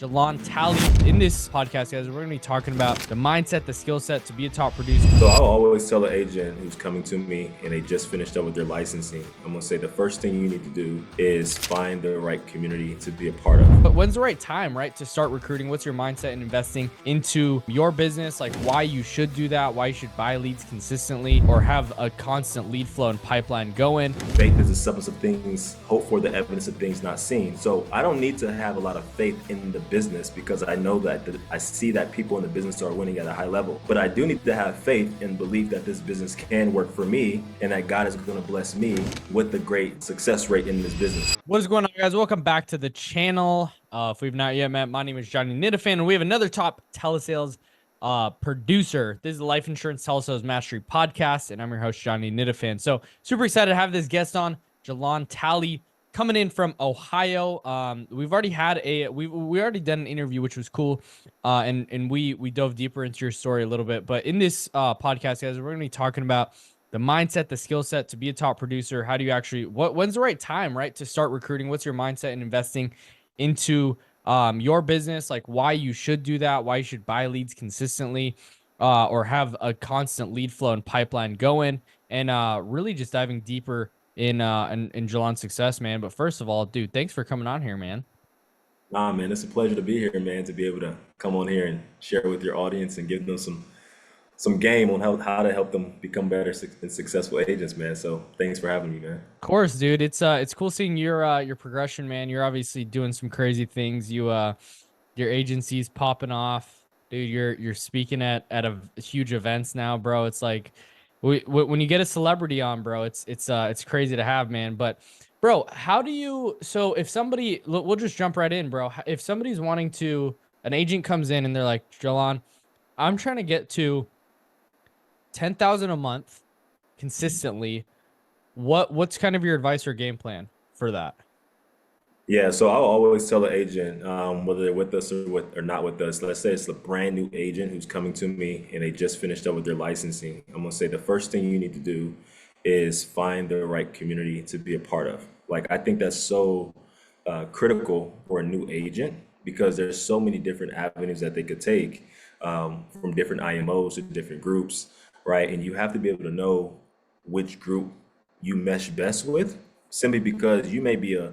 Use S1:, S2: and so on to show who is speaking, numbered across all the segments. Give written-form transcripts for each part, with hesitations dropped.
S1: Jalon Talley. In this podcast, guys, we're going to be talking about the mindset, the skill set to be a top producer.
S2: So I'll always tell an agent who's coming to me and they just finished up with their licensing, I'm gonna say the first thing you need to do is find the right community to be a part of.
S1: But when's the right time, right, to start recruiting? What's your mindset in investing into your business? Like why you should do that, why you should buy leads consistently or have a constant lead flow and pipeline going.
S2: Faith is the substance of things, hope for the evidence of things not seen. So I don't need to have a lot of faith in the business because I know that I see that people in the business are winning at a high level. But I do need to have faith and believe that this business can work for me and that God is going to bless me with the great success rate in this business.
S1: What is going on, guys? Welcome back to the channel. If we've not yet met, my name is Johnny Nitafan, and we have another top telesales producer. This is the Life Insurance Telesales Mastery Podcast, and I'm your host, Johnny Nitafan. So super excited to have this guest on, Jalon Talley, coming in from Ohio. We've already had we already done an interview, which was cool, and we dove deeper into your story a little bit. But in this podcast, guys, we're going to be talking about the mindset, the skill set to be a top producer. How do you actually, when's the right time, right, to start recruiting? What's your mindset in investing into your business? Like why you should do that, why you should buy leads consistently or have a constant lead flow and pipeline going, and really just diving deeper in Jalon's success, man. But first of all, dude, thanks for coming on here, man.
S2: Nah, man, it's a pleasure to be here, man, to be able to come on here and share with your audience and give them some game on how to help them become better and successful agents, man. So thanks for having me, man.
S1: Of course, dude. It's cool seeing your progression, man. You're obviously doing some crazy things. Your agency's popping off, dude. You're speaking at huge events now, bro. It's like when you get a celebrity on, bro, it's crazy to have, man. But bro, how do you, so if somebody, we'll just jump right in, bro. If somebody's wanting to, an agent comes in and they're like, Jalon, I'm trying to get to 10,000 a month consistently. What's kind of your advice or game plan for that?
S2: Yeah, so I'll always tell an agent, whether they're with us or not with us, let's say it's a brand new agent who's coming to me and they just finished up with their licensing. I'm gonna say the first thing you need to do is find the right community to be a part of. Like, I think that's so critical for a new agent because there's so many different avenues that they could take from different IMOs to different groups, right? And you have to be able to know which group you mesh best with, simply because you may be a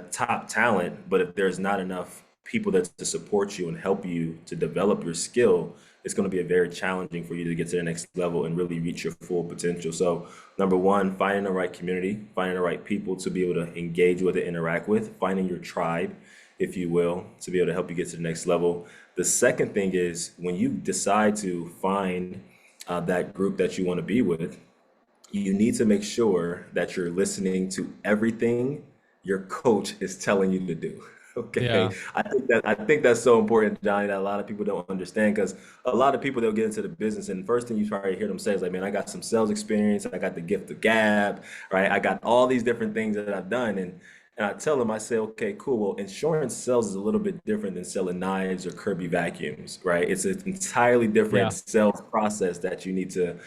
S2: top talent, but if there's not enough people that to support you and help you to develop your skill, it's going to be very challenging for you to get to the next level and really reach your full potential. So number one, finding the right community, finding the right people to be able to engage with and interact with, finding your tribe, if you will, to be able to help you get to the next level. The second thing is when you decide to find that group that you want to be with, you need to make sure that you're listening to everything your coach is telling you to do. Okay.
S1: Yeah.
S2: I think that's so important, Johnny, that a lot of people don't understand, because a lot of people, they'll get into the business and the first thing you try to hear them say is like, man, I got some sales experience, I got the gift of gab, right? I got all these different things that I've done. And I tell them, I say, okay, cool. Well, insurance sales is a little bit different than selling knives or Kirby vacuums, right? It's an entirely different sales process that you need to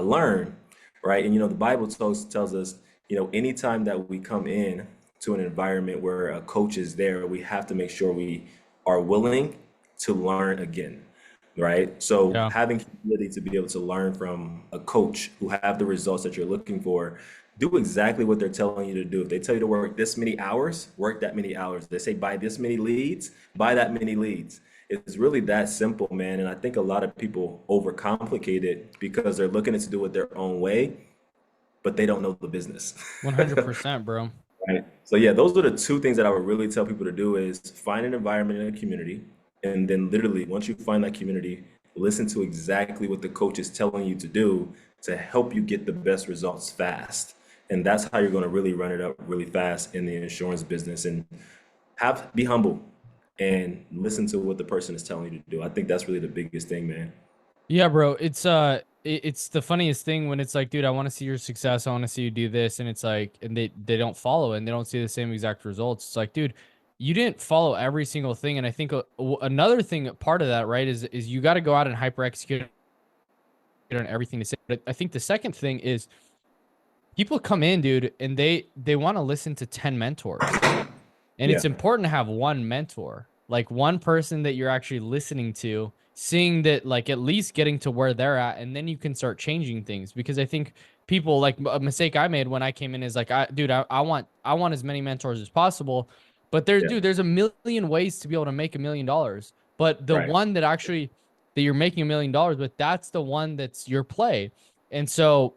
S2: learn, right? And, the Bible tells us, anytime that we come in to an environment where a coach is there, we have to make sure we are willing to learn again, right? So having humility to be able to learn from a coach who have the results that you're looking for, do exactly what they're telling you to do. If they tell you to work this many hours, work that many hours. They say buy this many leads, buy that many leads. It's really that simple, man. And I think a lot of people overcomplicate it because they're looking to do it their own way, but they don't know the business.
S1: 100%, bro.
S2: Right. So yeah, those are the two things that I would really tell people to do is find an environment and a community. And then literally, once you find that community, listen to exactly what the coach is telling you to do to help you get the best results fast. And that's how you're going to really run it up really fast in the insurance business, and be humble and listen to what the person is telling you to do. I think that's really the biggest thing, man.
S1: Yeah, bro. It's the funniest thing when it's like, dude, I want to see your success. I want to see you do this. And it's like, and they don't follow it and they don't see the same exact results. It's like, dude, you didn't follow every single thing. And I think another thing, part of that, right, is you got to go out and hyper execute on everything to say. But I think the second thing is people come in, dude, and they want to listen to 10 mentors. And it's important to have one mentor, like one person that you're actually listening to, seeing that, like at least getting to where they're at, and then you can start changing things. Because I think people, like a mistake I made when I came in is like, I want as many mentors as possible, but
S2: Yeah.
S1: there's a million ways to be able to make $1 million. But the
S2: Right.
S1: one that actually that you're making $1 million with, that's the one that's your play. And so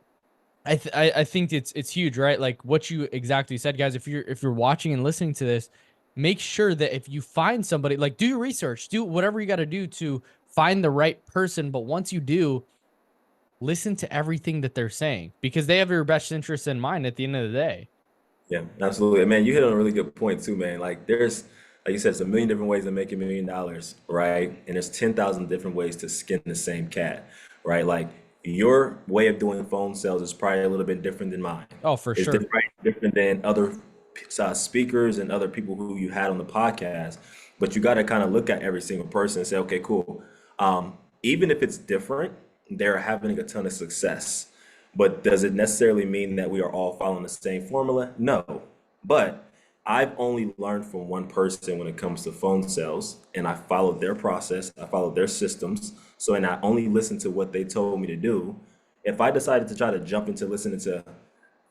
S1: I think it's huge, right? Like what you exactly said, guys. If you're watching and listening to this, make sure that if you find somebody, like do your research, do whatever you got to do to find the right person. But once you do, listen to everything that they're saying, because they have your best interest in mind at the end of the day.
S2: Yeah, absolutely. Man, you hit on a really good point too, man. Like there's, like you said, it's a million different ways to make $1 million, right? And there's 10,000 different ways to skin the same cat, right? Like your way of doing phone sales is probably a little bit different than mine.
S1: Oh, for
S2: It's
S1: sure.
S2: different than other speakers and other people who you had on the podcast. But you got to kind of look at every single person and say, okay, cool. Even if it's different, they're having a ton of success. But does it necessarily mean that we are all following the same formula? No. But I've only learned from one person when it comes to phone sales, and I followed their process, I followed their systems. So, and I only listened to what they told me to do. If I decided to try to jump into listening to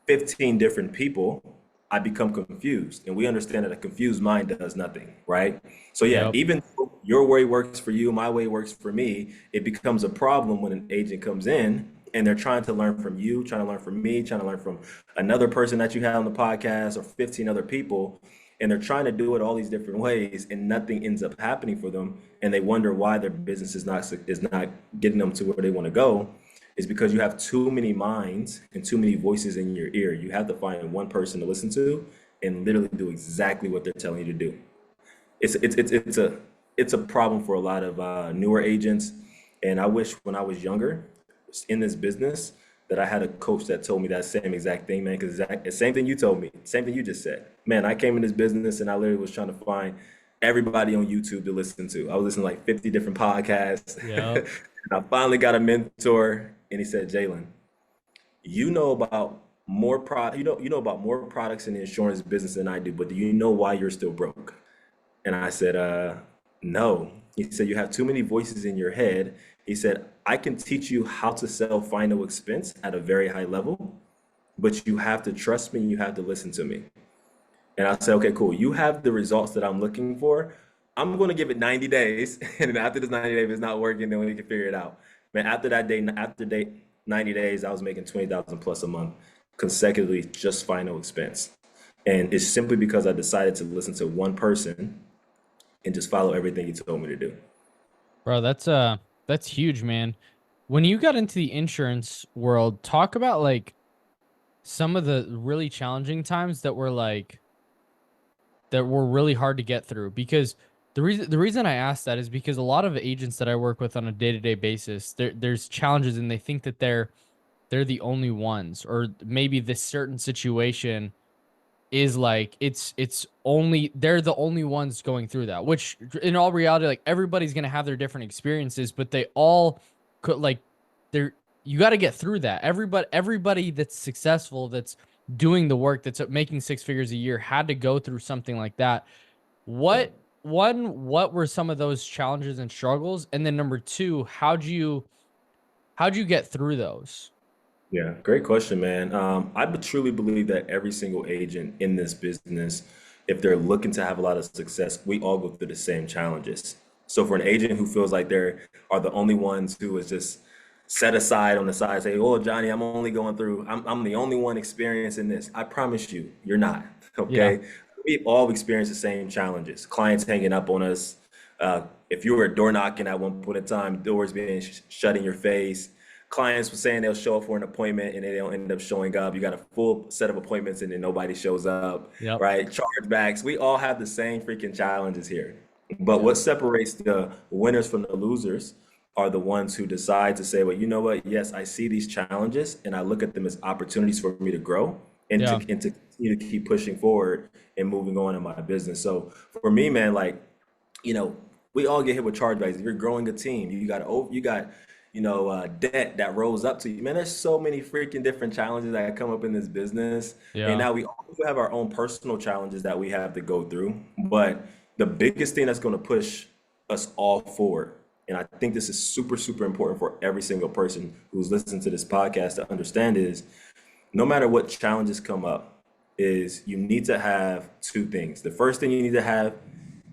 S2: 15 different people, I become confused. And we understand that a confused mind does nothing, right? So, yeah,
S1: Yep.
S2: even though your way works for you, my way works for me, it becomes a problem when an agent comes in and they're trying to learn from you, trying to learn from me, trying to learn from another person that you had on the podcast or 15 other people. And they're trying to do it all these different ways and nothing ends up happening for them. And they wonder why their business is not getting them to where they want to go, is because you have too many minds and too many voices in your ear. You have to find one person to listen to and literally do exactly what they're telling you to do. It's a problem for a lot of newer agents, and I wish when I was younger in this business that I had a coach that told me that same exact thing, man. Because the same thing you told me, same thing you just said, man. I came in this business and I literally was trying to find everybody on YouTube to listen to. I was listening to like 50 different podcasts,
S1: Yep.
S2: and I finally got a mentor, and he said, Jalen, you know about you know about more products in the insurance business than I do, but do you know why you're still broke? And I said, no. He said, you have too many voices in your head. He said, I can teach you how to sell final expense at a very high level, but you have to trust me. You have to listen to me. And I said, okay, cool. You have the results that I'm looking for. I'm going to give it 90 days. And then after this 90 days, if it's not working, then we can figure it out. Man, after 90 days, I was making 20,000 plus a month consecutively, just final expense. And it's simply because I decided to listen to one person and just follow everything he told me to do.
S1: Bro, that's huge, man. When you got into the insurance world, talk about like some of the really challenging times that were really hard to get through. Because the reason I asked that is because a lot of agents that I work with on a day-to-day basis, there's challenges, and they think that they're the only ones, or maybe this certain situation is like it's only they're the only ones going through that, which in all reality, like everybody's gonna have their different experiences, but they all could like they're you got to get through that. Everybody that's successful, that's doing the work, that's making six figures a year, had to go through something like that.
S2: Yeah.
S1: What were some of those challenges and struggles? And then number two, how'd you get through those?
S2: Yeah, great question, man. Truly believe that every single agent in this business, if they're looking to have a lot of success, we all go through the same challenges. So for an agent who feels like they are the only ones who is just set aside on the side, say, "Oh, Johnny, I'm the only one experiencing this." I promise you, you're not.
S1: Yeah.
S2: Okay, we all experience the same challenges. Clients hanging up on us. If you were door knocking at one point in time, doors being shut in your face, clients were saying they'll show up for an appointment and they don't end up showing up. You got a full set of appointments and then nobody shows up,
S1: Yep.
S2: right? Chargebacks. We all have the same freaking challenges here. But
S1: Yep.
S2: what separates the winners from the losers are the ones who decide to say, well, you know what? Yes, I see these challenges and I look at them as opportunities for me to grow
S1: Yeah.
S2: and to continue to keep pushing forward and moving on in my business. So for me, man, like, you know, we all get hit with chargebacks. If you're growing a team, you got debt that rolls up to you. Man, there's so many freaking different challenges that come up in this business. And
S1: Yeah.
S2: now we all have our own personal challenges that we have to go through. But the biggest thing that's going to push us all forward, and I think this is super, super important for every single person who's listening to this podcast to understand is no matter what challenges come up, is you need to have two things. The first thing you need to have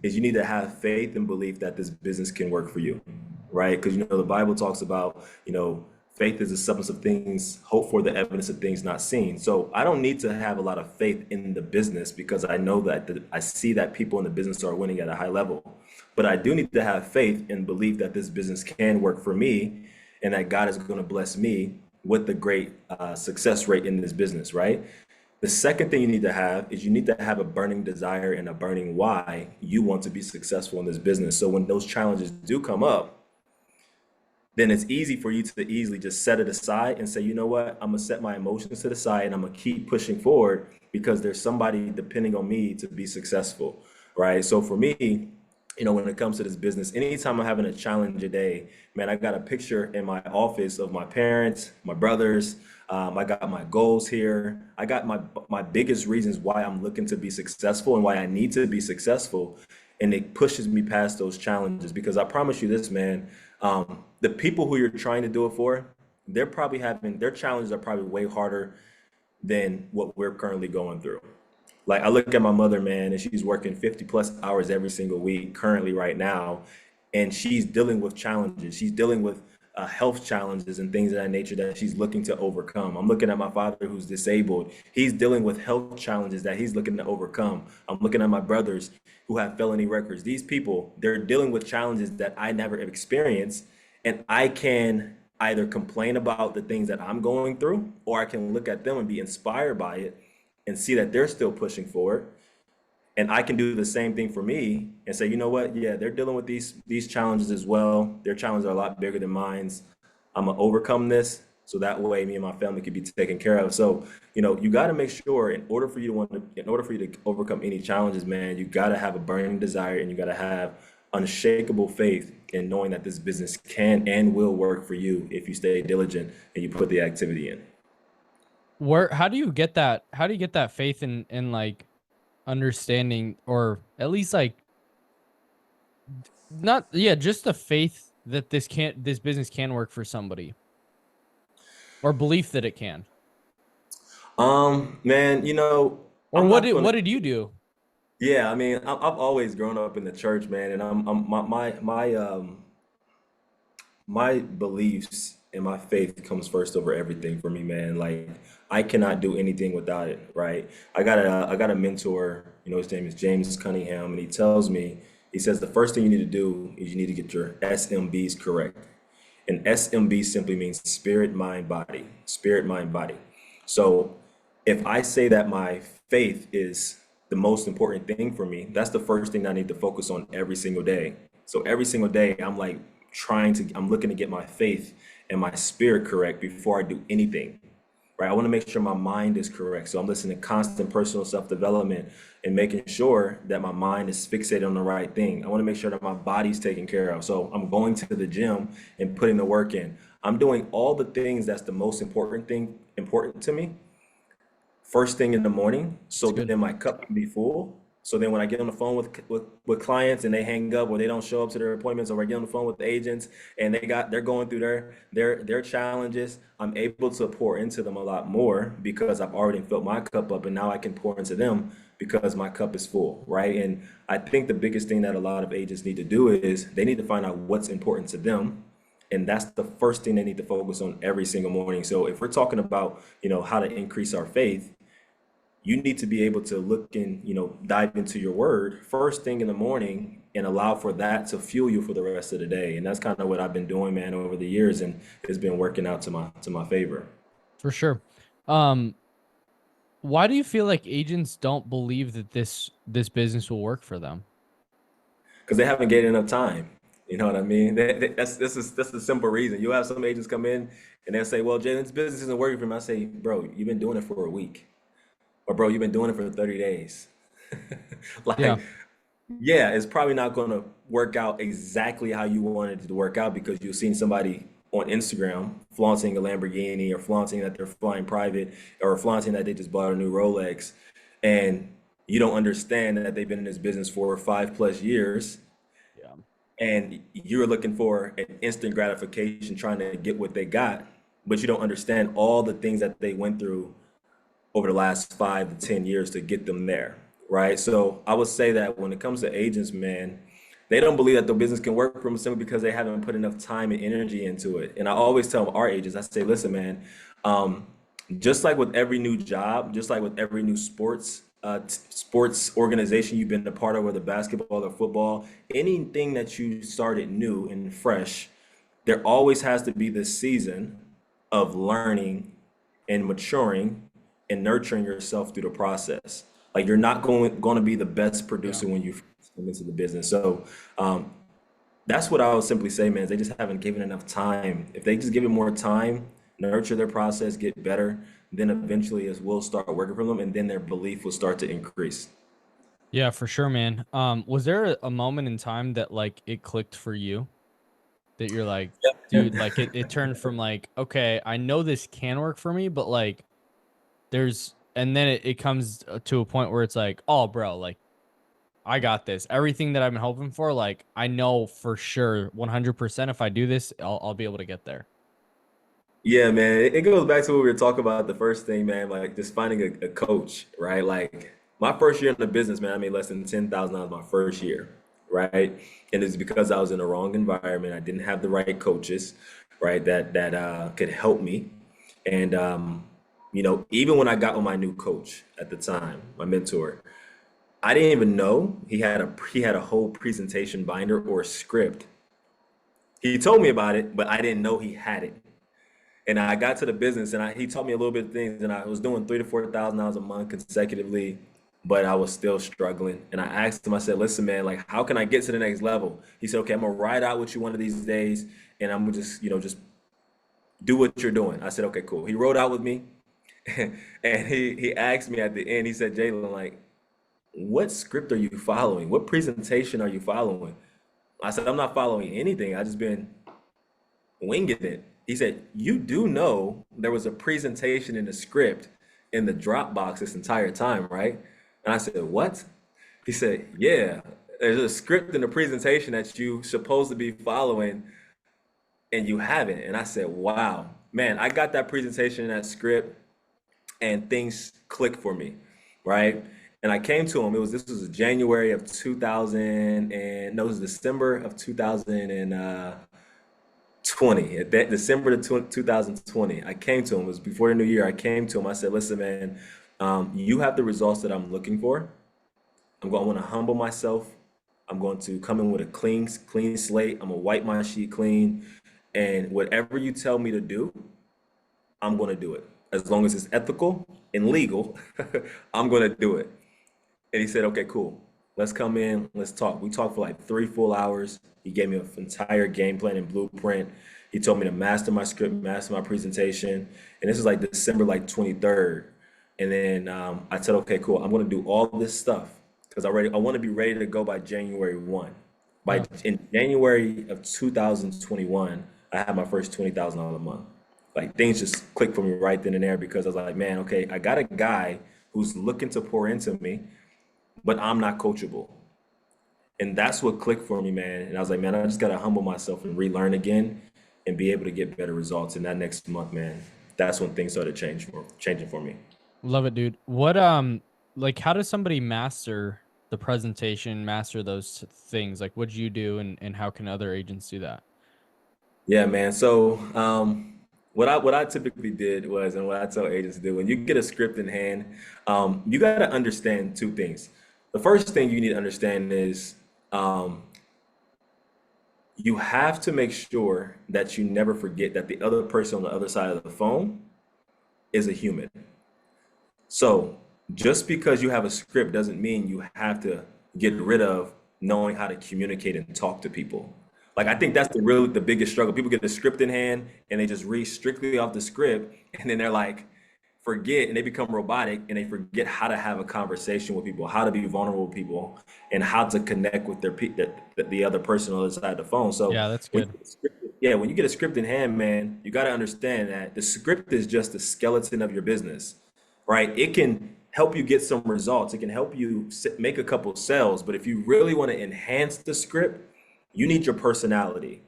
S2: is you need to have faith and belief that this business can work for you, right? Because the Bible talks about, faith is the substance of things hoped for, the evidence of things not seen. So I don't need to have a lot of faith in the business because I know that I see that people in the business are winning at a high level. But I do need to have faith and believe that this business can work for me and that God is going to bless me with the great success rate in this business, right? The second thing you need to have is you need to have a burning desire and a burning why you want to be successful in this business. So when those challenges do come up, then it's easy for you to easily just set it aside and say, you know what, I'm gonna set my emotions to the side and I'm gonna keep pushing forward because there's somebody depending on me to be successful, right? So for me, when it comes to this business, anytime I'm having a challenge a day, man, I got a picture in my office of my parents, my brothers. I got my goals here. I got my biggest reasons why I'm looking to be successful and why I need to be successful. And it pushes me past those challenges because I promise you this, man, the people who you're trying to do it for, they're probably having their challenges are probably way harder than what we're currently going through. Like I look at my mother, man, and she's working 50 plus hours every single week currently right now, and she's dealing with challenges. She's dealing with health challenges and things of that nature that she's looking to overcome. I'm looking at my father who's disabled. He's dealing with health challenges that he's looking to overcome. I'm looking at my brothers who have felony records. These people, they're dealing with challenges that I never have experienced, and I can either complain about the things that I'm going through, or I can look at them and be inspired by it and see that they're still pushing forward. And I can do the same thing for me and say, you know what? Yeah, they're dealing with these challenges as well. Their challenges are a lot bigger than mine's. I'm gonna overcome this so that way me and my family can be taken care of. So, you got to make sure in order for you to overcome any challenges, man, you got to have a burning desire and you got to have unshakable faith in knowing that this business can and will work for you if you stay diligent and you put the activity in.
S1: How do you get that? How do you get that faith in like understanding, or at least like not, yeah, just the faith that this business can work for somebody, or belief that it can?
S2: Man,
S1: Or
S2: I'm not
S1: what
S2: gonna.
S1: did you do?
S2: Yeah, I mean, I've always grown up in the church, man, and I'm my beliefs and my faith comes first over everything for me, man. Like I cannot do anything without it, right? I got a mentor, his name is James Cunningham, and he tells me, he says the first thing you need to do is you need to get your SMBs correct. And SMB simply means spirit, mind, body. Spirit, mind, body. So if I say that my faith is the most important thing for me, that's the first thing I need to focus on every single day. So every single day, I'm looking to get my faith and my spirit correct before I do anything, right? I want to make sure my mind is correct. So I'm listening to constant personal self-development and making sure that my mind is fixated on the right thing. I want to make sure that my body's taken care of. So I'm going to the gym and putting the work in. I'm doing all the things that's the most important to me first thing in the morning, so
S1: It's
S2: that
S1: good.
S2: then my cup can be full. So then when I get on the phone with clients and they hang up or they don't show up to their appointments, or I get on the phone with the agents and they're going through their challenges, I'm able to pour into them a lot more because I've already filled my cup up, and now I can pour into them because my cup is full, right? And I think the biggest thing that a lot of agents need to do is they need to find out what's important to them, and that's the first thing they need to focus on every single morning. So if we're talking about, how to increase our faith, you need to be able to look and, dive into your word first thing in the morning and allow for that to fuel you for the rest of the day. And that's kind of what I've been doing, man, over the years, and it's been working out to my favor.
S1: For sure. Um, why do you feel like agents don't believe that this business will work for them?
S2: Because they haven't gained enough time. You know what I mean? That's the simple reason. You have some agents come in and they'll say, "Well, Jay, this business isn't working for me." I say, "Bro, you've been doing it for a week, or bro, you've been doing it for 30 days."
S1: Yeah.
S2: Like, yeah, it's probably not going to work out exactly how you wanted it to work out because you've seen somebody on Instagram flaunting a Lamborghini, or flaunting that they're flying private, or flaunting that they just bought a new Rolex. And you don't understand that they've been in this business for 5+ years,
S1: Yeah.
S2: and you're looking for an instant gratification trying to get what they got, but you don't understand all the things that they went through over the last 5 to 10 years to get them there, right? So I would say that when it comes to agents, man, they don't believe that the business can work for them simply because they haven't put enough time and energy into it. And I always tell our agents, I say, listen, man, um, just like with every new job, just like with every new sports organization you've been a part of, whether basketball or football, anything that you started new and fresh, there always has to be this season of learning and maturing and nurturing yourself through the process. Like you're not going to be the best
S1: Yeah.
S2: producer when you first come into the business. So um, that's what I would simply say, man. Is they just haven't given enough time. If they just give it more time, nurture their process, get better, then eventually it will start working for them, and then their belief will start to increase.
S1: Yeah, for sure, man. Was there a moment in time that like it clicked for you that you're like, dude, like it turned from like, okay, I know this can work for me, but like and then it comes to a point where it's like, oh, bro, like I got this. Everything that I've been hoping for, like I know for sure 100% if I do this, I'll be able to get there.
S2: Yeah, man, it goes back to what we were talking about the first thing, man, like just finding a coach, right? Like my first year in the business, man, I made less than $10,000 my first year, right? And it's because I was in the wrong environment. I didn't have the right coaches, right, that could help me. And even when I got with my new coach at the time, my mentor, I didn't even know he had a whole presentation binder or script. He told me about it, but I didn't know he had it. And I got to the business, and he taught me a little bit of things, and I was doing $3,000 to $4,000 a month consecutively, but I was still struggling. And I asked him, I said, "Listen, man, like, how can I get to the next level?" He said, "Okay, I'm gonna ride out with you one of these days, and I'm gonna just do what you're doing." I said, "Okay, cool." He rode out with me, and he asked me at the end. He said, "Jalen, like, what script are you following? What presentation are you following?" I said, "I'm not following anything. I just been winging it." He said, "You do know there was a presentation in the script in the Dropbox this entire time, right?" And I said, "What?" He said, "Yeah, there's a script in the presentation that you supposed to be following and you haven't." And I said, "Wow, man, I got that presentation in that script and things clicked for me, right?" And I came to him. This was January of 2000 and no, it was December of 2020, at that December of 2020, I came to him. It was before the new year. I came to him. I said, "Listen, man, you have the results that I'm looking for. I want to humble myself. I'm going to come in with a clean slate. I'm gonna wipe my sheet clean, and whatever you tell me to do, I'm gonna do it. As long as it's ethical and legal, I'm gonna do it." And he said, "Okay, cool. Let's come in. Let's talk." We talked for like 3 full hours. He gave me an entire game plan and blueprint. He told me to master my script, master my presentation. And this is like December like 23rd. And then I said, "Okay, cool. I'm going to do all this stuff because I want to be ready to go by January 1."
S1: Yeah.
S2: In January of 2021, I had my first $20,000 a month. Like things just clicked for me right then and there because I was like, man, okay, I got a guy who's looking to pour into me, but I'm not coachable. And that's what clicked for me, man. And I was like, man, I just gotta humble myself and relearn again and be able to get better results. And that next month, man, that's when things started changing for me.
S1: Love it, dude. What like how does somebody master the presentation, master those things? Like what'd you do and how can other agents do that?
S2: Yeah, man. So what I typically did was, and what I tell agents to do, when you get a script in hand, you gotta understand two things. The first thing you need to understand is um, you have to make sure that you never forget that the other person on the other side of the phone is a human. So just because you have a script doesn't mean you have to get rid of knowing how to communicate and talk to people. Like I
S1: Yeah.
S2: think that's the biggest struggle. People get the script in hand and they just read strictly off the script, and then they're like forget, and they become robotic, and they forget how to have a conversation with people, how to be vulnerable with people, and how to connect with the other person on the other side of the phone. So
S1: Yeah, that's
S2: when
S1: good.
S2: when you get a script in hand, man, you got to understand that the script is just the skeleton of your business, right? It can help you get some results. It can help you make a couple sales. But if you really want to enhance the script, you need your personality.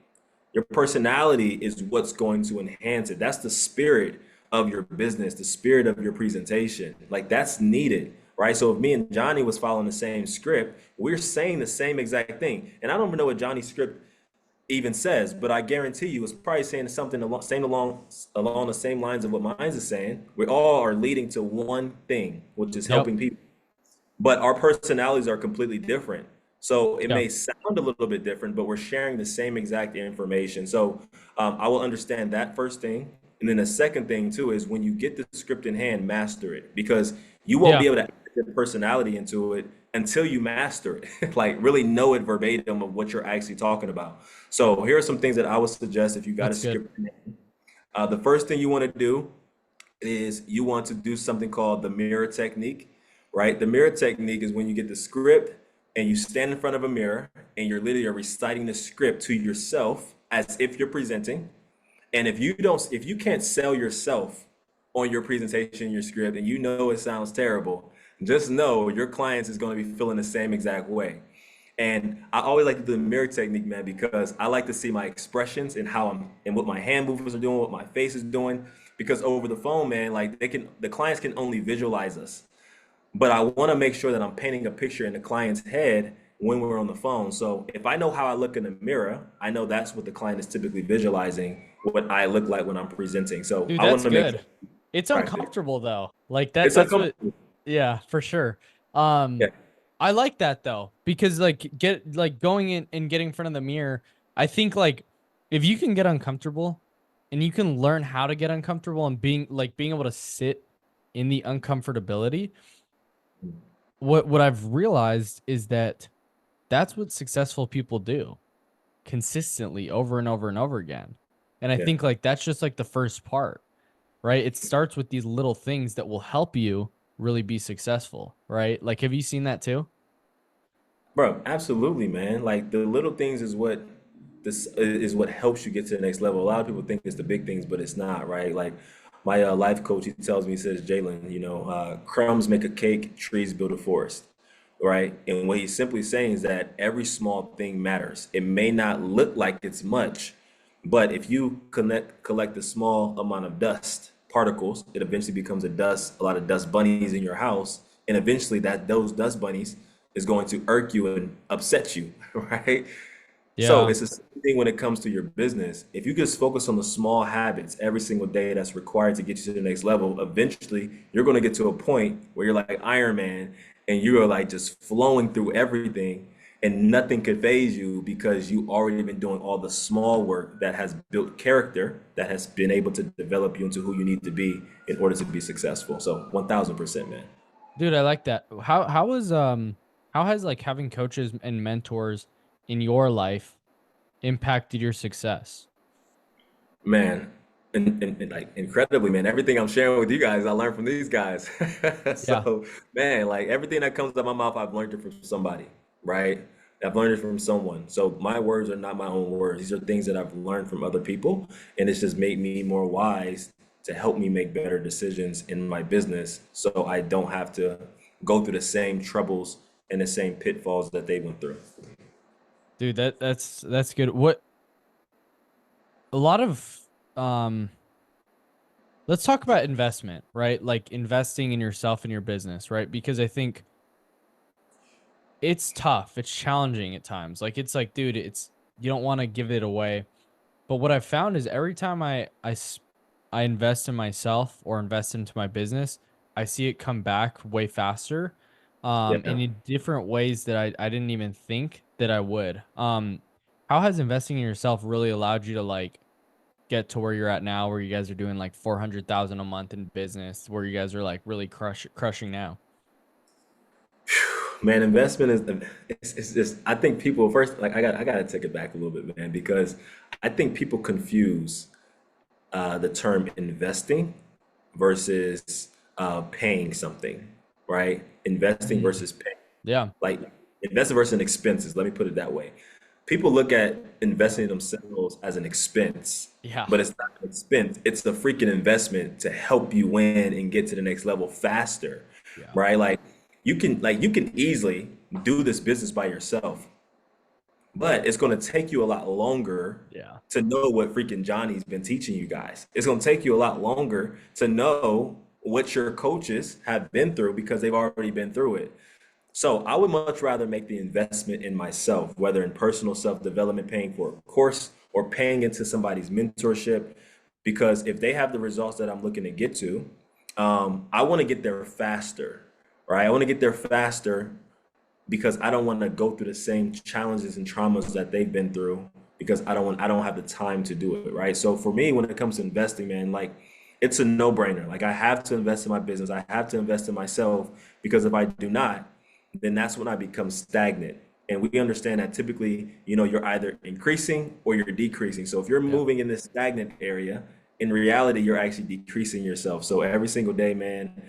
S2: Your personality is what's going to enhance it. That's the spirit of your business, the spirit of your presentation. Like that's needed, right? So if me and Johnny was following the same script, we're saying the same exact thing. And I don't even know what Johnny's script even says, but I guarantee you it's probably saying something along the same lines of what mine is saying. We all are leading to one thing, which is
S1: Yep.
S2: helping people, but our personalities are completely different. So it
S1: Yeah.
S2: may sound a little bit different, but we're sharing the same exact information. So I will understand that first thing. And then the second thing too is when you get the script in hand, master it because you won't
S1: Yeah.
S2: be able to add your personality into it until you master it, like really know it verbatim of what you're actually talking about. So here are some things that I would suggest if you got a
S1: That's good.
S2: script. The first thing you want to do is you want to do something called the mirror technique, right? The mirror technique is when you get the script and you stand in front of a mirror and you're literally reciting the script to yourself as if you're presenting. And if you can't sell yourself on your presentation, your script, and you know it sounds terrible, just know your clients is going to be feeling the same exact way. And I always like to do the mirror technique, man, because I like to see my expressions and how I'm and what my hand movements are doing, what my face is doing. Because over the phone, man, like the clients can only visualize us. But I want to make sure that I'm painting a picture in the client's head when we're on the phone. So if I know how I look in the mirror, I know that's what the client is typically visualizing, what I look like when I'm presenting. So
S1: Dude,
S2: I want
S1: that's
S2: to make sure
S1: good. It's
S2: I practice.
S1: uncomfortable though. Like that
S2: It's
S1: that's what
S2: uncomfortable.
S1: yeah, for sure. Um
S2: Yeah.
S1: I like that though because like get like going in and getting in front of the mirror, I think like if you can get uncomfortable and you can learn how to get uncomfortable and being able to sit in the uncomfortability, what I've realized is that that's what successful people do consistently over and over and over again. And I
S2: Yeah.
S1: think like that's just like the first part, right? It starts with these little things that will help you really be successful, right? Like, have you seen that too?
S2: Bro, absolutely, man. Like the little things is what this is what helps you get to the next level. A lot of people think it's the big things, but it's not, right? Like my life coach, he tells me, he says, Jalen, crumbs make a cake, trees build a forest, right? And what he's simply saying is that every small thing matters. It may not look like it's much, but if you collect a small amount of dust particles, it eventually becomes a lot of dust bunnies in your house, and eventually that those dust bunnies is going to irk you and upset you, right? So
S1: Yeah.
S2: it's the same thing when it comes to your business. If you just focus on the small habits every single day that's required to get you to the next level, eventually you're going to get to a point where you're like Iron Man and you are like just flowing through everything and nothing could phase you because you already been doing all the small work that has built character that has been able to develop you into who you need to be in order to be successful. So 1000%, man.
S1: Dude, I like that. How has like having coaches and mentors in your life impacted your success?
S2: Man, and like incredibly, man, everything I'm sharing with you guys, I learned from these guys.
S1: Yeah.
S2: So, man, like everything that comes out of my mouth, I've learned it from somebody, right? I've learned it from someone. So my words are not my own words. These are things that I've learned from other people, and it's just made me more wise to help me make better decisions in my business, so I don't have to go through the same troubles and the same pitfalls that they went through.
S1: Dude, that's good. What a lot of um let's talk about investment, right? Like investing in yourself and your business, right? Because I think it's tough. It's challenging at times. Like it's like, dude, it's you don't want to give it away. But what I've found is every time I invest in myself or invest into my business, I see it come back way faster,
S2: Yeah.
S1: and in different ways that I didn't even think that I would. How has investing in yourself really allowed you to like get to where you're at now, where you guys are doing like 400,000 a month in business, where you guys are like really crushing now?
S2: Man, investment is it's just I think people first like I gotta take it back a little bit, man, because I think people confuse the term investing versus paying something, right? Investing
S1: Mm,
S2: versus paying.
S1: yeah,
S2: Like investing versus expenses. Let me put it that way. People look at investing in themselves as an expense,
S1: yeah,
S2: but it's not an expense. It's a freaking investment to help you win and get to the next level faster.
S1: Yeah.
S2: right? Like you can easily do this business by yourself, but it's going to take you a lot longer
S1: Yeah.
S2: to know what freaking Johnny's been teaching you guys. It's going to take you a lot longer to know what your coaches have been through because they've already been through it. So I would much rather make the investment in myself, whether in personal self-development, paying for a course or paying into somebody's mentorship, because if they have the results that I'm looking to get to, I want to get there faster, right? I want to get there faster because I don't want to go through the same challenges and traumas that they've been through because I don't have the time to do it, right? So for me, when it comes to investing, man, like it's a no-brainer. Like I have to invest in my business. I have to invest in myself because if I do not, then that's when I become stagnant. And we understand that typically, you're either increasing or you're decreasing. So if you're
S1: Yep.
S2: moving in this stagnant area, in reality, you're actually decreasing yourself. So every single day, man,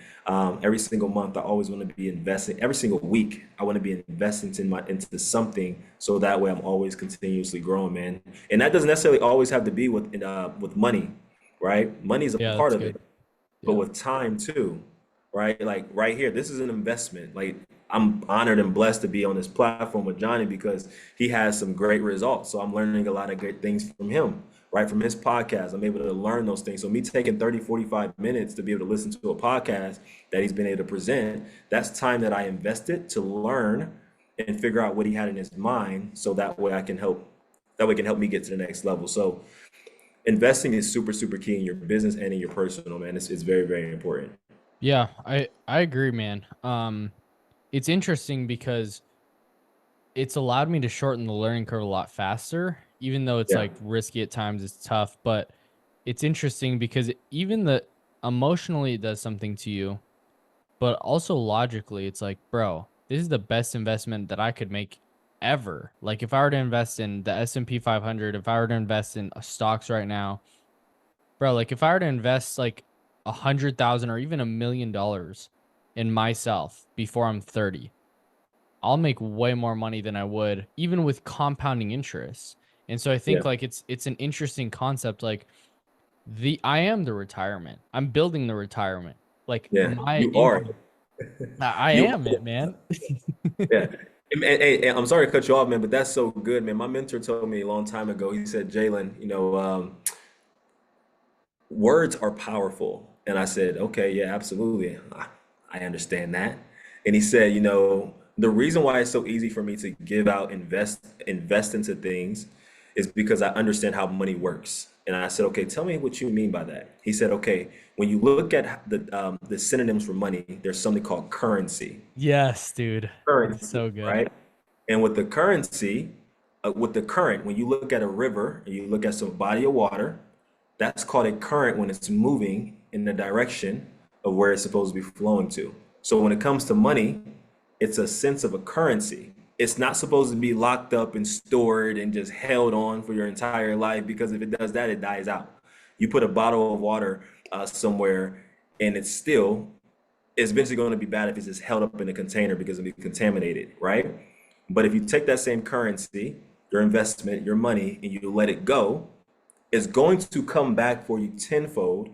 S2: every single month, I always want to be investing. Every single week, I want to be investing into something, so that way I'm always continuously growing, man. And that doesn't necessarily always have to be with money, right? Money is a
S1: Yeah,
S2: part
S1: that's
S2: of
S1: good.
S2: it, but
S1: Yeah.
S2: with time too, right? Like right here, this is an investment. Like I'm honored and blessed to be on this platform with Johnny because he has some great results. So I'm learning a lot of great things from him, right? From his podcast. I'm able to learn those things. So me taking 30, 45 minutes to be able to listen to a podcast that he's been able to present, that's time that I invested to learn and figure out what he had in his mind so that way it can help me get to the next level. So investing is super, super key in your business and in your personal, man. It's very, very important.
S1: Yeah, I agree, man. It's interesting because it's allowed me to shorten the learning curve a lot faster, even though it's
S2: Yeah.
S1: like risky at times, it's tough, but it's interesting because even the emotionally it does something to you, but also logically it's like, bro, this is the best investment that I could make ever. Like if I were to invest in the S&P 500, if I were to invest in stocks right now, bro, like if I were to invest like 100,000 or even $1 million in myself before I'm 30, I'll make way more money than I would even with compounding interest. And so I think
S2: Yeah.
S1: like it's an interesting concept. Like I am the retirement. I'm building the retirement. Like
S2: Yeah.
S1: my
S2: You are.
S1: income. I
S2: You
S1: am it, man.
S2: Yeah. And I'm sorry to cut you off, man, but that's so good, man. My mentor told me a long time ago, he said, Jalen, words are powerful. And I said, okay, yeah, absolutely. I understand that. And he said, the reason why it's so easy for me to give out, invest into things is because I understand how money works. And I said, okay, tell me what you mean by that. He said, okay, when you look at the synonyms for money, there's something called currency.
S1: Yes, dude. It's
S2: Currency,
S1: so good.
S2: right? And with the currency, with the current, when you look at a river and you look at some body of water, that's called a current when it's moving in the direction of where it's supposed to be flowing to. So when it comes to money, it's a sense of a currency. It's not supposed to be locked up and stored and just held on for your entire life because if it does that, it dies out. You put a bottle of water somewhere and it's eventually going to be bad if it's just held up in a container because it'll be contaminated, right? But if you take that same currency, your investment, your money, and you let it go, it's going to come back for you tenfold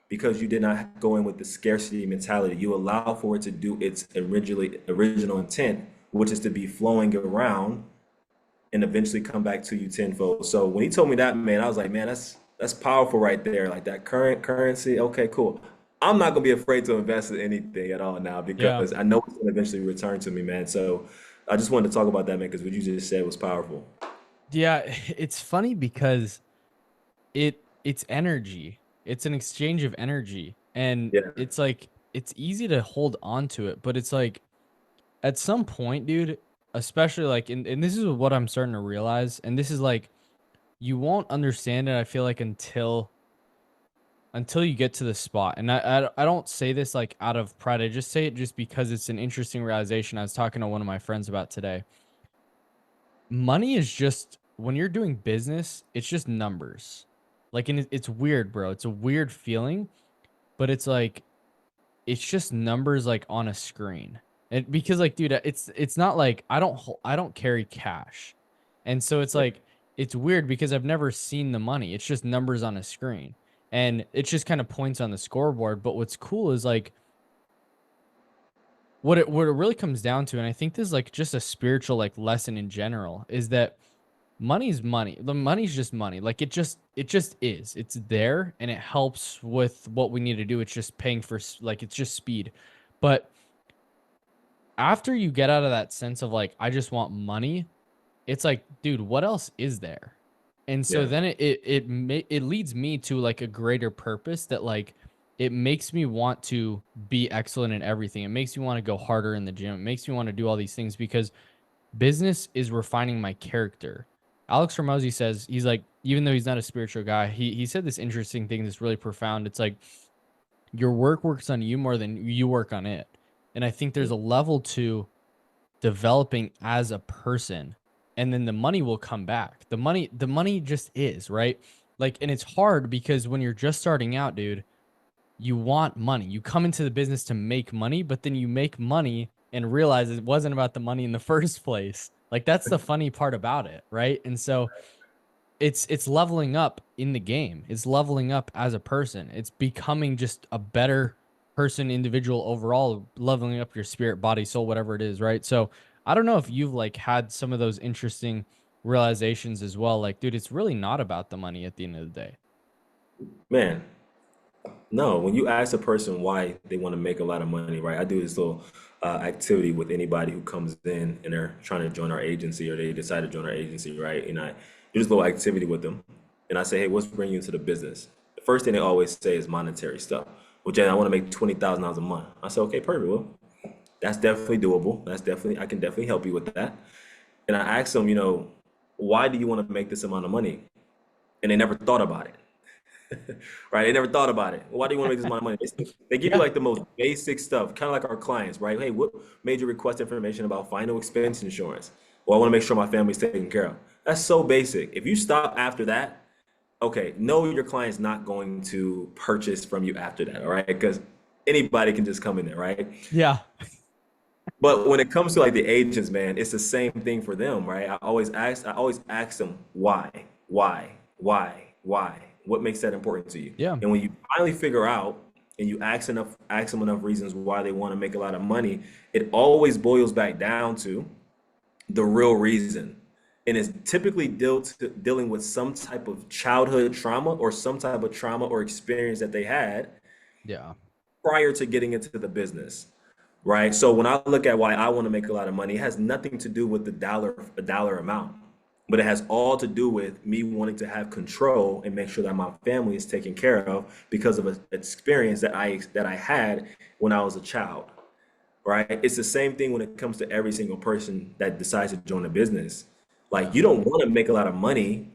S2: because you did not go in with the scarcity mentality. You allow for it to do its original intent, which is to be flowing around and eventually come back to you tenfold. So when he told me that, man, I was like, man, that's powerful right there. Like that current currency. Okay, cool. I'm not gonna be afraid to invest in anything at all now
S1: Yeah.
S2: because I know it's gonna eventually return to me, man. So I just wanted to talk about that, man, because what you just said was powerful.
S1: Yeah, it's funny because it's energy. It's an exchange of energy. And
S2: Yeah,
S1: it's like it's easy to hold on to it, but it's like at some point, dude, especially like and this is what I'm starting to realize, and this is like you won't understand it, I feel like until you get to the spot. And I don't say this like out of pride. I just say it just because it's an interesting realization I was talking to one of my friends about today. Money is just when you're doing business, it's just numbers. Like and it's weird, bro. It's a weird feeling, but it's like it's just numbers like on a screen. And because like dude, it's not like I don't carry cash. And so it's
S2: yeah,
S1: like it's weird because I've never seen the money. It's just numbers on a screen. And it just kind of points on the scoreboard, but what's cool is like what it really comes down to, and I think this is like just a spiritual like lesson in general, is that money's money. The money's just money. Like it just is. It's there and it helps with what we need to do. It's just paying for like it's just speed. But after you get out of that sense of like I just want money, it's like, dude, what else is there? And so
S2: Yeah.
S1: then it leads me to like a greater purpose that like it makes me want to be excellent in everything. It makes me want to go harder in the gym. It makes me want to do all these things because business is refining my character. Alex Hormozy says he's like, even though he's not a spiritual guy, he said this interesting thing that's really profound. It's like your work works on you more than you work on it. And I think there's a level to developing as a person, and then the money will come back. The money just is, right? Like, and it's hard because when you're just starting out, dude, you want money. You come into the business to make money, but then you make money and realize it wasn't about the money in the first place. Like that's the funny part about it, right? And so it's leveling up in the game. It's leveling up as a person. It's becoming just a better person, individual overall, leveling up your spirit, body, soul, whatever it is, right? So I don't know if you've like had some of those interesting realizations as well. Like, dude, it's really not about the money at the end of the day.
S2: Man, no, when you ask a person why they want to make a lot of money, right? I do this little activity with anybody who comes in and they're trying to join our agency or they decide to join our agency, right? And I do this little activity with them and I say, hey, what's bringing you into the business? The first thing they always say is monetary stuff. Well, Jen, I want to make $20,000 a month. I said, okay, perfect. Well, that's definitely doable. I can definitely help you with that. And I asked them, why do you want to make this amount of money? And they never thought about it. Right? They never thought about it. Why do you want to make this amount of money? They give you
S1: Yeah.
S2: like the most basic stuff, kind of like our clients, right? Hey, what made you request information about final expense insurance? Well, I want to make sure my family's taken care of. That's so basic. If you stop after that, okay, know your client's not going to purchase from you after that, all right? Because anybody can just come in there, right?
S1: Yeah.
S2: But when it comes to like the agents, man, it's the same thing for them, right? I always ask them why? What makes that important to you?
S1: Yeah.
S2: And when you finally figure out and you ask them enough reasons why they want to make a lot of money, it always boils back down to the real reason. And it's typically dealing with some type of childhood trauma or some type of trauma or experience that they had
S1: Yeah.
S2: prior to getting into the business, right? So when I look at why I want to make a lot of money, it has nothing to do with a dollar amount, but it has all to do with me wanting to have control and make sure that my family is taken care of because of an experience that I had when I was a child, right? It's the same thing when it comes to every single person that decides to join a business. Like
S1: Yeah.
S2: you don't want to make a lot of money,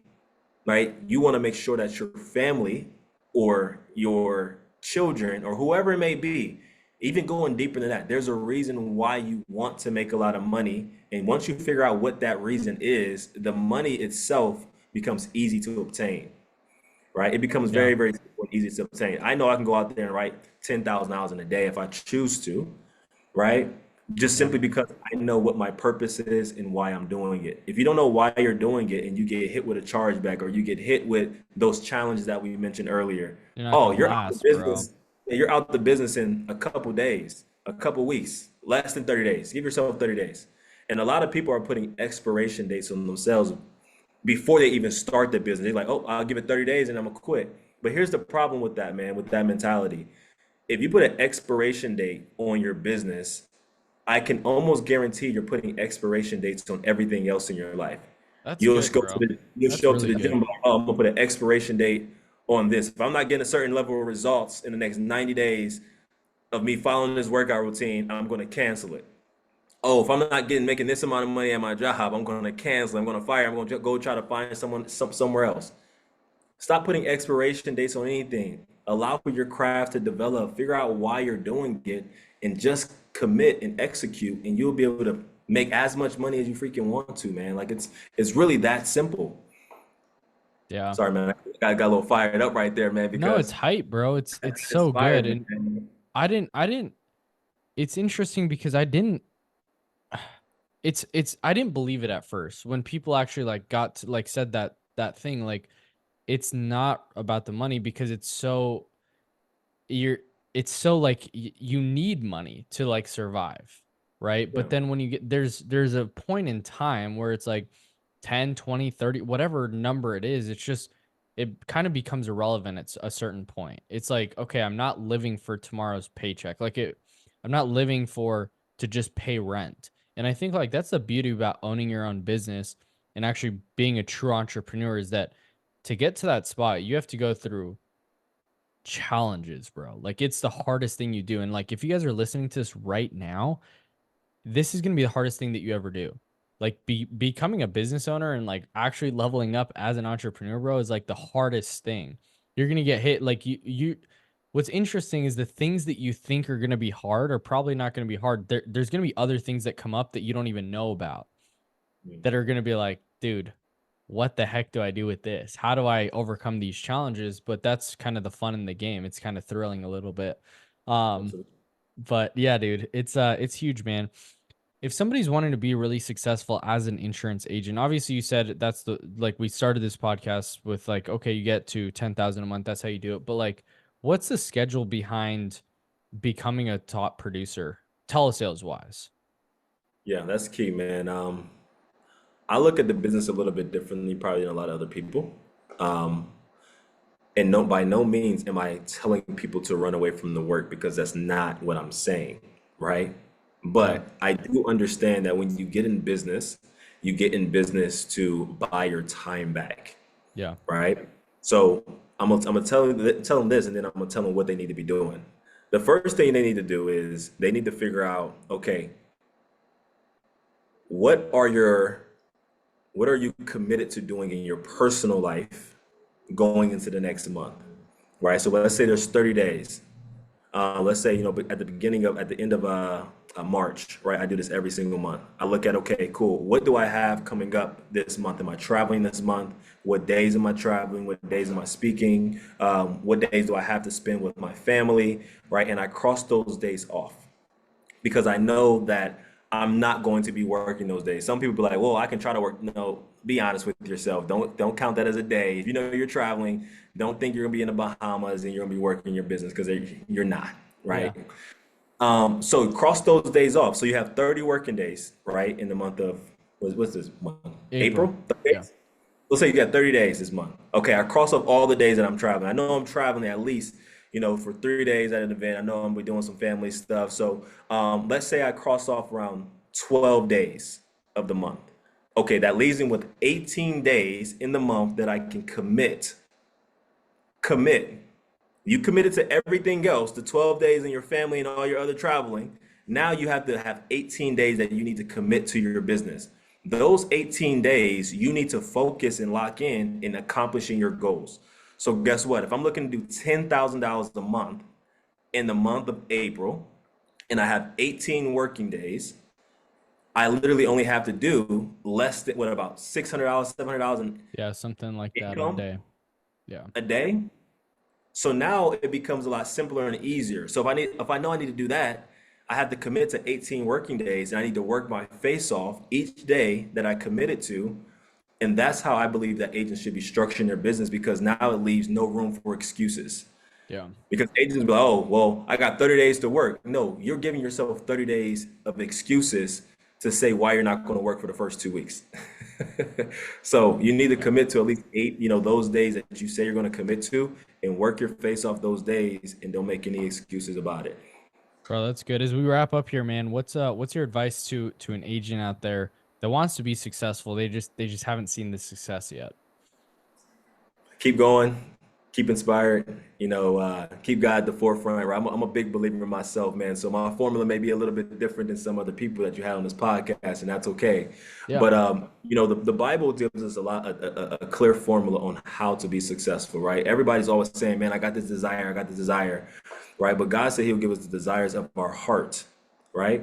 S2: right? You want to make sure that your family or your children or whoever it may be, even going deeper than that, there's a reason why you want to make a lot of money. And once you figure out what that reason is, the money itself becomes easy to obtain, right? It becomes
S1: Yeah.
S2: very, very simple and easy to obtain. I know I can go out there and write $10,000 in a day if I choose to, right? Just
S1: Yeah.
S2: simply because I know what my purpose is and why I'm doing it. If you don't know why you're doing it and you get hit with a chargeback or you get hit with those challenges that we mentioned earlier,
S1: You're not
S2: oh,
S1: gonna
S2: you're out the
S1: last, bro.
S2: business. You're out the business in a couple days, a couple weeks, less than 30 days. Give yourself 30 days. And a lot of people are putting expiration dates on themselves before they even start the business. They're like, oh, I'll give it 30 days and I'm gonna quit. But here's the problem with that, man, with that mentality. If you put an expiration date on your business, I can almost guarantee you're putting expiration dates on everything else in your life.
S1: That's good, bro.
S2: You'll
S1: That's
S2: show up to
S1: really
S2: the gym
S1: good.
S2: like, oh, I'm gonna put an expiration date on this. If I'm not getting a certain level of results in the next 90 days of me following this workout routine, I'm gonna cancel it. Oh, if I'm not getting making this amount of money at my job, I'm gonna cancel. I'm gonna fire. I'm gonna go try to find somewhere else. Stop putting expiration dates on anything. Allow for your craft to develop. Figure out why you're doing it, and just commit and execute, and you'll be able to make as much money as you freaking want to, man. Like it's really that simple.
S1: Yeah.
S2: Sorry, man. I got a little fired up right there, man,
S1: No, it's
S2: because
S1: hype, bro. It's
S2: it
S1: so good.
S2: inspired me,
S1: And
S2: man.
S1: I didn't it's interesting because I didn't believe it at first when people actually like got to like said that thing like it's not about the money because it's so you're it's so like you need money to like survive, right?
S2: Yeah.
S1: But then when you get there's a point in time where it's like 10, 20, 30, whatever number it is, it's just it kind of becomes irrelevant at a certain point. It's like, okay, I'm not living for tomorrow's paycheck. I'm not living for to just pay rent. And I think like that's the beauty about owning your own business and actually being a true entrepreneur is that to get to that spot, you have to go through challenges, bro. Like it's the hardest thing you do. And like if you guys are listening to this right now, this is going to be the hardest thing that you ever do. Like becoming a business owner and like actually leveling up as an entrepreneur, bro, is like the hardest thing. You're going to get hit like you what's interesting is the things that you think are going to be hard are probably not going to be hard. There's going to be other things that come up that you don't even know about
S2: Mm.
S1: that are going to be like, dude, what the heck do I do with this? How do I overcome these challenges? But that's kind of the fun in the game. It's kind of thrilling a little bit. Um,
S2: Absolutely.
S1: but yeah, dude, it's huge, man. If somebody's wanting to be really successful as an insurance agent, obviously you said that's the like we started this podcast with like, okay, you get to 10,000 a month, that's how you do it. But like, what's the schedule behind becoming a top producer, telesales wise?
S2: Yeah, that's key, man. I look at the business a little bit differently, probably than a lot of other people. Um, and no, by no means am I telling people to run away from the work because that's not what I'm saying, right?
S1: Yeah,
S2: But I do understand that when you get in business to buy your time back,
S1: yeah,
S2: right? So I'm gonna tell them this, and then I'm gonna tell them what they need to be doing. The first thing they need to do is they need to figure out, okay, what are your what are you committed to doing in your personal life going into the next month, right? So let's say there's 30 days. Let's say, at the end of March, right? I do this every single month. I look at, okay, cool. What do I have coming up this month? Am I traveling this month? What days am I traveling? What days am I speaking? What days do I have to spend with my family, right? And I cross those days off because I know that I'm not going to be working those days. Some people be like, "Well, I can try to work." No, be honest with yourself. Don't count that as a day. If you know you're traveling, don't think you're gonna be in the Bahamas and you're gonna be working your business because you're not,
S1: yeah,
S2: right? So cross those days off. So you have 30 working days, right, in the month of what's this month?
S1: April.
S2: April? 30
S1: Yeah.
S2: days? Let's say you got 30 days this month. Okay, I cross off all the days that I'm traveling. I know I'm traveling at least, for 3 days at an event. I know I'm gonna be doing some family stuff. So let's say I cross off around 12 days of the month. Okay, that leaves me with 18 days in the month that I can commit. You committed to everything else, the 12 days in your family and all your other traveling. Now you have to have 18 days that you need to commit to your business. Those 18 days, you need to focus and lock in accomplishing your goals. So guess what? If I'm looking to do $10,000 a month in the month of April and I have 18 working days, I literally only have to do less than what about $600, $700 in
S1: Yeah, something like that a
S2: income
S1: day. Yeah.
S2: a day? So now it becomes a lot simpler and easier. So if I know I need to do that, I have to commit to 18 working days and I need to work my face off each day that I committed to. And that's how I believe that agents should be structuring their business because now it leaves no room for excuses.
S1: Yeah.
S2: Because agents be like, oh, well, I got 30 days to work. No, you're giving yourself 30 days of excuses to say why you're not going to work for the first 2 weeks. So you need to
S1: Yeah.
S2: commit to at least eight, those days that you say you're going to commit to and work your face off those days and don't make any excuses about it.
S1: Bro, that's good. As we wrap up here, man, what's your advice to an agent out there that wants to be successful? They just haven't seen the success yet.
S2: Keep going, keep inspired, keep God at the forefront, right? I'm a big believer in myself, man. So my formula may be a little bit different than some other people that you had on this podcast, and that's okay.
S1: Yeah.
S2: But the Bible gives us a clear formula on how to be successful, right? Everybody's always saying, man, I got this desire, I got this desire, right? But God said He'll give us the desires of our heart, right?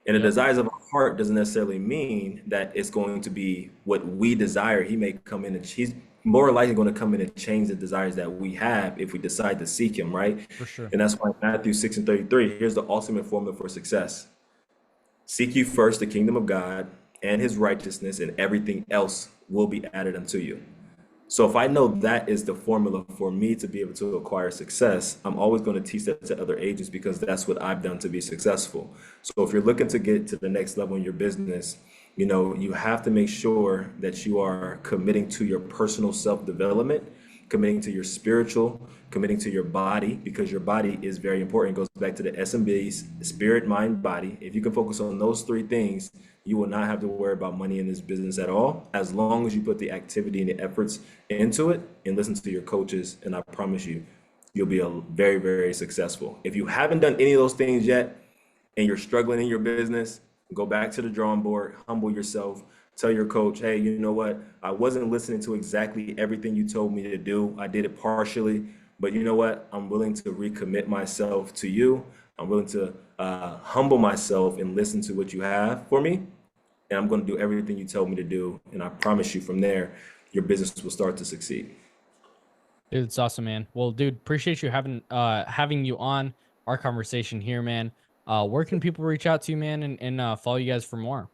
S2: And the
S1: Yep.
S2: desires of our heart doesn't necessarily mean that it's going to be what we desire. He may come in and He's more likely going to come in and change the desires that we have if we decide to seek Him, right?
S1: For sure.
S2: And that's why Matthew 6 and 33, here's the ultimate formula for success. Seek you first the kingdom of God and His righteousness, and everything else will be added unto you. So if I know that is the formula for me to be able to acquire success, I'm always going to teach that to other agents because that's what I've done to be successful. So if you're looking to get to the next level in your business, you have to make sure that you are committing to your personal self-development, committing to your spiritual, committing to your body, because your body is very important. It goes back to the SMBs, spirit, mind, body. If you can focus on those three things, you will not have to worry about money in this business at all, as long as you put the activity and the efforts into it and listen to your coaches. And I promise you, you'll be very, very successful. If you haven't done any of those things yet and you're struggling in your business, go back to the drawing board, humble yourself, tell your coach, hey, you know what? I wasn't listening to exactly everything you told me to do. I did it partially, but you know what? I'm willing to recommit myself to you. I'm willing to humble myself and listen to what you have for me. And I'm going to do everything you told me to do. And I promise you from there, your business will start to succeed.
S1: Dude, it's awesome, man. Well, dude, appreciate you having you on our conversation here, man. Where can people reach out to you, man, and follow you guys for more?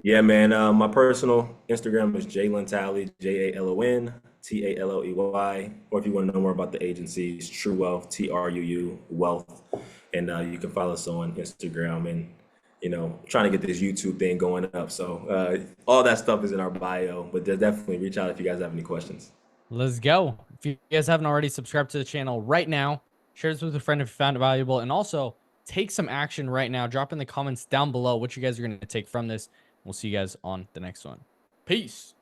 S2: Yeah, man. My personal Instagram is Jalen Talley, JALON TALLEY. Or if you want to know more about the agency, it's True Wealth, TRUU Wealth. And you can follow us on Instagram and, trying to get this YouTube thing going up. So all that stuff is in our bio, but definitely reach out if you guys have any questions.
S1: Let's go. If you guys haven't already, subscribed to the channel right now. Share this with a friend if you found it valuable. And also take some action right now. Drop in the comments down below what you guys are going to take from this. We'll see you guys on the next one. Peace.